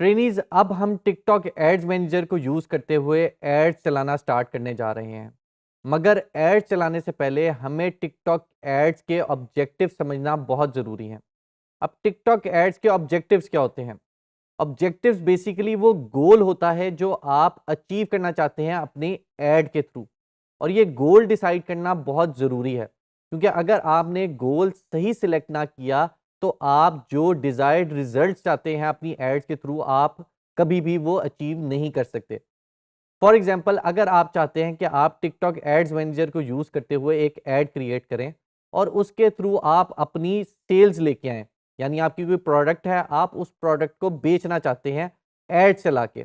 Trainees अब हम TikTok ads manager को यूज़ करते हुए एड्स चलाना स्टार्ट करने जा रहे हैं। मगर एड्स चलाने से पहले हमें टिकटॉक एड्स के ऑब्जेक्टिव समझना बहुत ज़रूरी है। अब टिकटॉक एड्स के ऑब्जेक्टिव्स क्या होते हैं? ऑब्जेक्टिव्स बेसिकली वो गोल होता है जो आप अचीव करना चाहते हैं अपने ऐड के थ्रू। और ये गोल डिसाइड करना बहुत ज़रूरी है, क्योंकि अगर आपने गोल सही सिलेक्ट ना किया तो आप जो डिज़ायर्ड रिजल्ट्स चाहते हैं अपनी एड्स के थ्रू आप कभी भी वो अचीव नहीं कर सकते। फॉर एग्जाम्पल, अगर आप चाहते हैं कि आप टिकटॉक एड्स मैनेजर को यूज़ करते हुए एक ऐड क्रिएट करें और उसके थ्रू आप अपनी सेल्स लेके आएँ, यानी आपकी कोई प्रोडक्ट है, आप उस प्रोडक्ट को बेचना चाहते हैं एड चला के,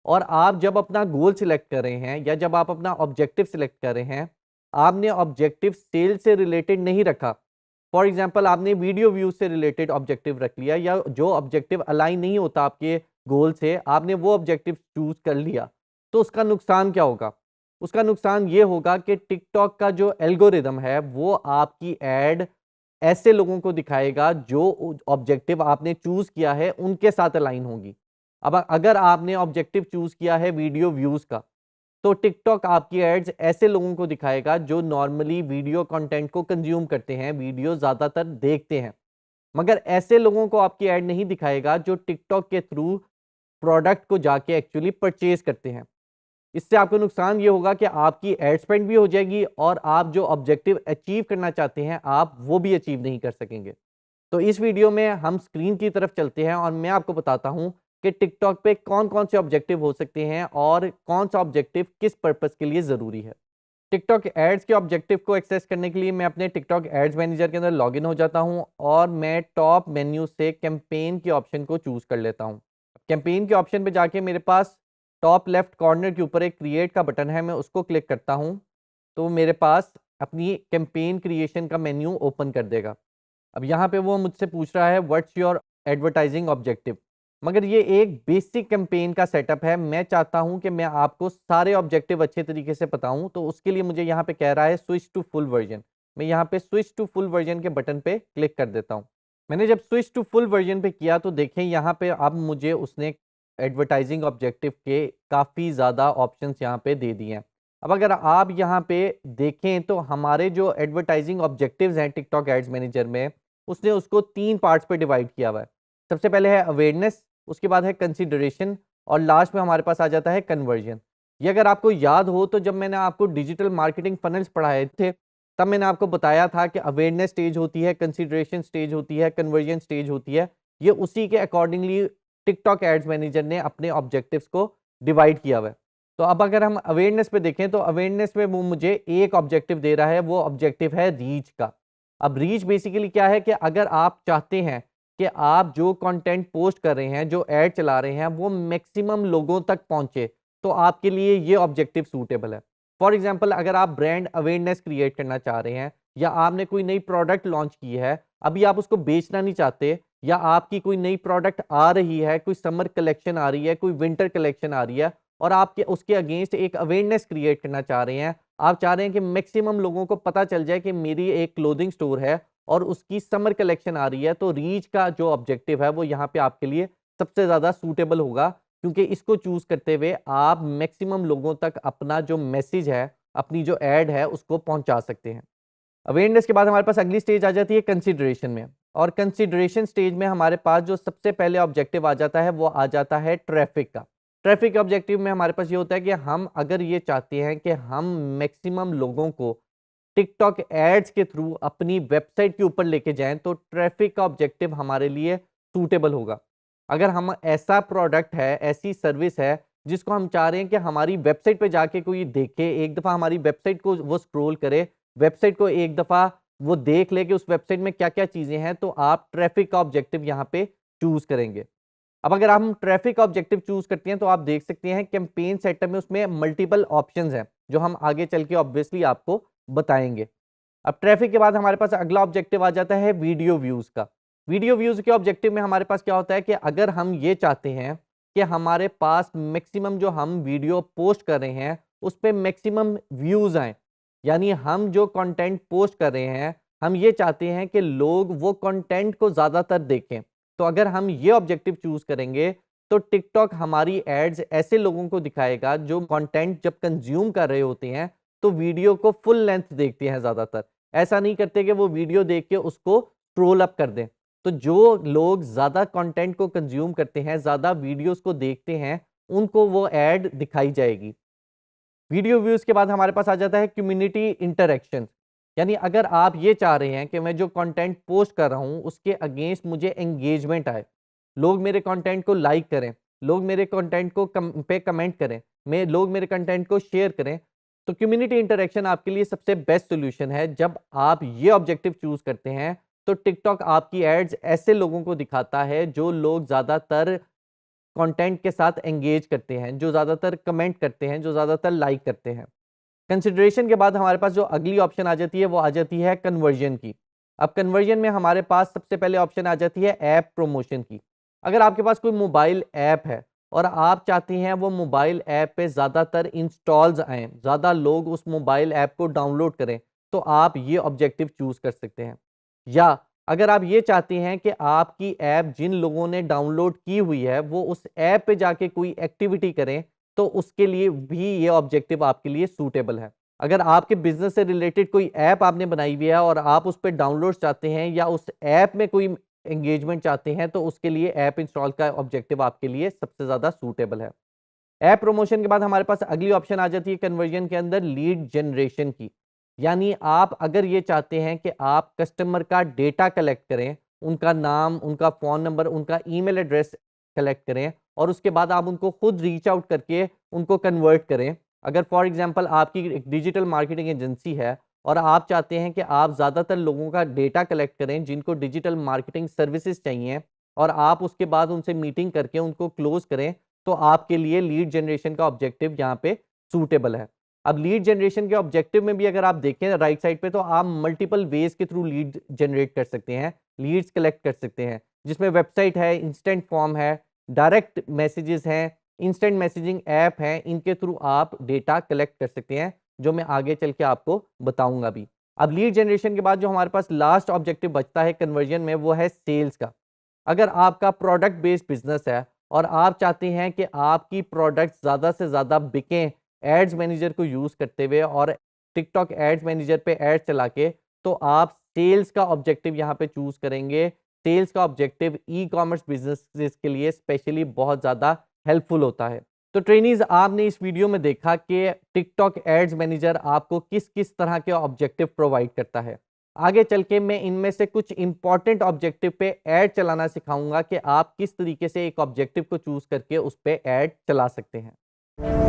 और आप जब अपना गोल सिलेक्ट कर रहे हैं या जब आप अपना ऑब्जेक्टिव सिलेक्ट कर रहे हैं, आपने ऑब्जेक्टिव सेल से रिलेटेड नहीं रखा। फॉर एग्जाम्पल, आपने वीडियो व्यूज से रिलेटेड ऑब्जेक्टिव रख लिया या जो ऑब्जेक्टिव अलाइन नहीं होता आपके गोल से, आपने वो ऑब्जेक्टिव चूज कर लिया, तो उसका नुकसान क्या होगा? उसका नुकसान ये होगा कि टिकटॉक का जो एल्गोरिदम है वो आपकी एड ऐसे लोगों को दिखाएगा जो ऑब्जेक्टिव आपने चूज किया है उनके साथ अलाइन होगी। अब अगर आपने ऑब्जेक्टिव चूज किया है वीडियो व्यूज का, तो टिकटॉक आपकी एड्स ऐसे लोगों को दिखाएगा जो नॉर्मली वीडियो कंटेंट को कंज्यूम करते हैं, वीडियो ज़्यादातर देखते हैं। मगर ऐसे लोगों को आपकी ऐड नहीं दिखाएगा जो टिकटॉक के थ्रू प्रोडक्ट को जाके एक्चुअली परचेज करते हैं। इससे आपको नुकसान ये होगा कि आपकी एड स्पेंड भी हो जाएगी और आप जो ऑब्जेक्टिव अचीव करना चाहते हैं, आप वो भी अचीव नहीं कर सकेंगे। तो इस वीडियो में हम स्क्रीन की तरफ चलते हैं और मैं आपको बताता हूं कि टिकटॉक पे कौन-कौन से ऑब्जेक्टिव हो सकते हैं और कौन सा ऑब्जेक्टिव किस पर्पस के लिए ज़रूरी है। टिकटॉक एड्स के ऑब्जेक्टिव को एक्सेस करने के लिए मैं अपने टिकटॉक एड्स मैनेजर के अंदर लॉगिन हो जाता हूं और मैं टॉप मेन्यू से कैंपेन के ऑप्शन को चूज़ कर लेता हूं। कैंपेन के ऑप्शन पे जाके मेरे पास टॉप लेफ्ट कॉर्नर के ऊपर एक क्रिएट का बटन है, मैं उसको क्लिक करता हूं, तो मेरे पास अपनी कैंपेन क्रिएशन का मेन्यू ओपन कर देगा। अब यहाँ पे वो मुझसे पूछ रहा है व्हाट्स योर एडवर्टाइजिंग ऑब्जेक्टिव, मगर ये एक बेसिक कैंपेन का सेटअप है। मैं चाहता हूँ कि मैं आपको सारे ऑब्जेक्टिव अच्छे तरीके से बताऊँ, तो उसके लिए मुझे यहाँ पे कह रहा है स्विच टू फुल वर्जन। मैं यहाँ पे स्विच टू फुल वर्जन के बटन पे क्लिक कर देता हूँ। मैंने जब स्विच टू फुल वर्जन पे किया तो देखें यहाँ पे अब मुझे उसने एडवर्टाइजिंग ऑब्जेक्टिव के काफ़ी ज़्यादा ऑप्शंस यहाँ पे दे दिए हैं। अब अगर आप यहाँ पे देखें तो हमारे जो एडवर्टाइजिंग ऑब्जेक्टिव्स हैं टिकटॉक एड्स मैनेजर में, उसने उसको 3 पार्ट्स पे डिवाइड किया हुआ है। सबसे पहले है अवेयरनेस, उसके बाद है कंसिडरेशन और लास्ट में हमारे पास आ जाता है कन्वर्जन। ये अगर आपको याद हो तो जब मैंने आपको डिजिटल मार्केटिंग फनल्स पढ़ाए थे, तब मैंने आपको बताया था कि अवेयरनेस स्टेज होती है, कंसिडरेशन स्टेज होती है, कन्वर्जन स्टेज होती है। ये उसी के अकॉर्डिंगली टिकटॉक एड्स मैनेजर ने अपने ऑब्जेक्टिव्स को डिवाइड किया हुआ है। तो अब अगर हम अवेयरनेस पे देखें तो अवेयरनेस में वो मुझे एक ऑब्जेक्टिव दे रहा है, वो ऑब्जेक्टिव है रीच का। अब रीच बेसिकली क्या है कि अगर आप चाहते हैं कि आप जो कंटेंट पोस्ट कर रहे हैं, जो ऐड चला रहे हैं, वो मैक्सिमम लोगों तक पहुंचे, तो आपके लिए ये ऑब्जेक्टिव सूटेबल है। फॉर एग्जांपल, अगर आप ब्रांड अवेयरनेस क्रिएट करना चाह रहे हैं या आपने कोई नई प्रोडक्ट लॉन्च की है, अभी आप उसको बेचना नहीं चाहते, या आपकी कोई नई प्रोडक्ट आ रही है, कोई समर कलेक्शन आ रही है, कोई विंटर कलेक्शन आ रही है और आपके उसके अगेंस्ट एक अवेयरनेस क्रिएट करना चाह रहे हैं। आप चाह रहे हैं कि मैक्सिमम लोगों को पता चल जाए कि मेरी एक क्लोथिंग स्टोर है और उसकी समर कलेक्शन आ रही है, तो रीच का जो ऑब्जेक्टिव है वो यहाँ पे आपके लिए सबसे ज़्यादा सूटेबल होगा, क्योंकि इसको चूज़ करते हुए आप मैक्सिमम लोगों तक अपना जो मैसेज है, अपनी जो ऐड है, उसको पहुँचा सकते हैं। अवेयरनेस के बाद हमारे पास अगली स्टेज आ जाती है कंसिडरेशन में, और कंसिडरेशन स्टेज में हमारे पास जो सबसे पहले ऑब्जेक्टिव आ जाता है वो आ जाता है ट्रैफिक का। ट्रैफिक ऑब्जेक्टिव में हमारे पास ये होता है कि हम अगर ये चाहते हैं कि हम मैक्सिमम लोगों को टिकटॉक एड्स के थ्रू अपनी वेबसाइट के ऊपर लेके जाएं, तो ट्रैफिक का ऑब्जेक्टिव हमारे लिए सूटेबल होगा। अगर हम ऐसा प्रोडक्ट है, ऐसी सर्विस है जिसको हम चाह रहे हैं कि हमारी वेबसाइट पे जाके कोई देखे, एक दफ़ा हमारी वेबसाइट को वो स्क्रॉल करे, वेबसाइट को एक दफ़ा वो देख ले कि उस वेबसाइट में क्या-क्या चीज़ें हैं, तो आप ट्रैफिक का ऑब्जेक्टिव यहाँ पे चूज़ करेंगे। अब अगर हम ट्रैफिक का ऑब्जेक्टिव चूज़ करते हैं तो आप देख सकते हैं कैंपेन सेटअप में उसमें मल्टीपल ऑप्शंस हैं, जो हम आगे चल के ऑब्वियसली आपको बताएँगे। अब ट्रैफिक के बाद हमारे पास अगला ऑब्जेक्टिव आ जाता है वीडियो व्यूज़ का। वीडियो व्यूज़ के ऑब्जेक्टिव में हमारे पास क्या होता है कि अगर हम ये चाहते हैं कि हमारे पास मैक्सिमम जो हम वीडियो पोस्ट कर रहे हैं, उस पे मैक्सिमम व्यूज़ आएँ, यानी हम जो कंटेंट पोस्ट कर रहे हैं, हम ये चाहते हैं कि लोग वो कंटेंट को ज़्यादातर देखें। तो अगर हम ये ऑब्जेक्टिव चूज़ करेंगे, तो टिकटॉक हमारी एड्स ऐसे लोगों को दिखाएगा जो कंटेंट जब कंज्यूम कर रहे होते हैं तो वीडियो को फुल लेंथ देखते हैं ज़्यादातर। ऐसा नहीं करते कि वो वीडियो देख के उसको स्क्रॉल अप कर दें। तो जो लोग ज़्यादा कंटेंट को कंज्यूम करते हैं, ज़्यादा वीडियोज़ को देखते हैं, उनको वो ऐड दिखाई जाएगी। वीडियो व्यूज़ के बाद हमारे पास आ जाता है कम्युनिटी इंटरैक्शन। यानी अगर आप ये चाह रहे हैं कि मैं जो कंटेंट पोस्ट कर रहा हूँ उसके अगेंस्ट मुझे एंगेजमेंट आए, लोग मेरे कंटेंट को लाइक करें, लोग मेरे कंटेंट को पे कमेंट करें, लोग मेरे कंटेंट को शेयर करें, तो कम्युनिटी इंटरैक्शन आपके लिए सबसे बेस्ट सॉल्यूशन है। जब आप ये ऑब्जेक्टिव चूज़ करते हैं तो टिकटॉक आपकी एड्स ऐसे लोगों को दिखाता है जो लोग ज़्यादातर कंटेंट के साथ एंगेज करते हैं, जो ज़्यादातर कमेंट करते हैं, जो ज़्यादातर लाइक करते हैं। कंसिडरेशन के बाद हमारे पास जो अगली ऑप्शन आ जाती है वो आ जाती है कन्वर्जन की। अब कन्वर्जन में हमारे पास सबसे पहले ऑप्शन आ जाती है ऐप प्रमोशन की। अगर आपके पास कोई मोबाइल ऐप है और आप चाहते हैं वो मोबाइल ऐप पे ज़्यादातर इंस्टॉल्स आएँ, ज़्यादा लोग उस मोबाइल ऐप को डाउनलोड करें, तो आप ये ऑब्जेक्टिव चूज़ कर सकते हैं। या अगर आप ये चाहते हैं कि आपकी ऐप जिन लोगों ने डाउनलोड की हुई है वो उस ऐप पे जाके कोई एक्टिविटी करें, तो उसके लिए भी ये ऑब्जेक्टिव आपके लिए सूटेबल है। अगर आपके बिज़नेस से रिलेटेड कोई ऐप आपने बनाई हुई है और आप उस पे डाउनलोड्स चाहते हैं या उस ऐप में कोई एंगेजमेंट चाहते हैं, तो उसके लिए ऐप इंस्टॉल का ऑब्जेक्टिव आपके लिए सबसे ज़्यादा सूटेबल है। ऐप प्रमोशन के बाद हमारे पास अगली ऑप्शन आ जाती है कन्वर्जन के अंदर लीड जनरेशन की। यानी आप अगर ये चाहते हैं कि आप कस्टमर का डेटा कलेक्ट करें, उनका नाम, उनका फ़ोन नंबर, उनका ईमेल एड्रेस कलेक्ट करें और उसके बाद आप उनको खुद रीच आउट करके उनको कन्वर्ट करें। अगर फॉर एग्ज़ाम्पल आपकी एक डिजिटल मार्केटिंग एजेंसी है और आप चाहते हैं कि आप ज़्यादातर लोगों का डेटा कलेक्ट करें जिनको डिजिटल मार्केटिंग सर्विसेज़ चाहिए और आप उसके बाद उनसे मीटिंग करके उनको क्लोज़ करें, तो आपके लिए लीड जनरेशन का ऑब्जेक्टिव यहाँ पे सूटेबल है। अब लीड जनरेशन के ऑब्जेक्टिव में भी अगर आप देखें राइट साइड पे तो आप मल्टीपल वेज के थ्रू लीड जनरेट कर सकते हैं, लीड्स कलेक्ट कर सकते हैं, जिसमें वेबसाइट है, इंस्टेंट फॉर्म है, डायरेक्ट मैसेजेस हैं, इंस्टेंट मैसेजिंग ऐप है, इनके थ्रू आप डेटा कलेक्ट कर सकते हैं, जो मैं आगे चल के आपको बताऊँगा भी। अब लीड जनरेशन के बाद जो हमारे पास लास्ट ऑब्जेक्टिव बचता है कन्वर्जन में वो है सेल्स का। अगर आपका प्रोडक्ट बेस्ड बिजनेस है और आप चाहते हैं कि आपकी प्रोडक्ट ज़्यादा से ज़्यादा बिकें एड्स मैनेजर को यूज़ करते हुए और टिकटॉक एड्स मैनेजर पे ऐड चला के, तो आप सेल्स का ऑब्जेक्टिव यहाँ पे चूज़ करेंगे। सेल्स का ऑब्जेक्टिव ई कॉमर्स बिजनेसेस के लिए स्पेशली बहुत ज़्यादा हेल्पफुल होता है। तो ट्रेनीज आपने इस वीडियो में देखा कि टिकटॉक एड्स मैनेजर आपको किस किस तरह के ऑब्जेक्टिव प्रोवाइड करता है। आगे चल के मैं इनमें से कुछ इंपॉर्टेंट ऑब्जेक्टिव पे ऐड चलाना सिखाऊंगा कि आप किस तरीके से एक ऑब्जेक्टिव को चूज करके उस पे ऐड चला सकते हैं।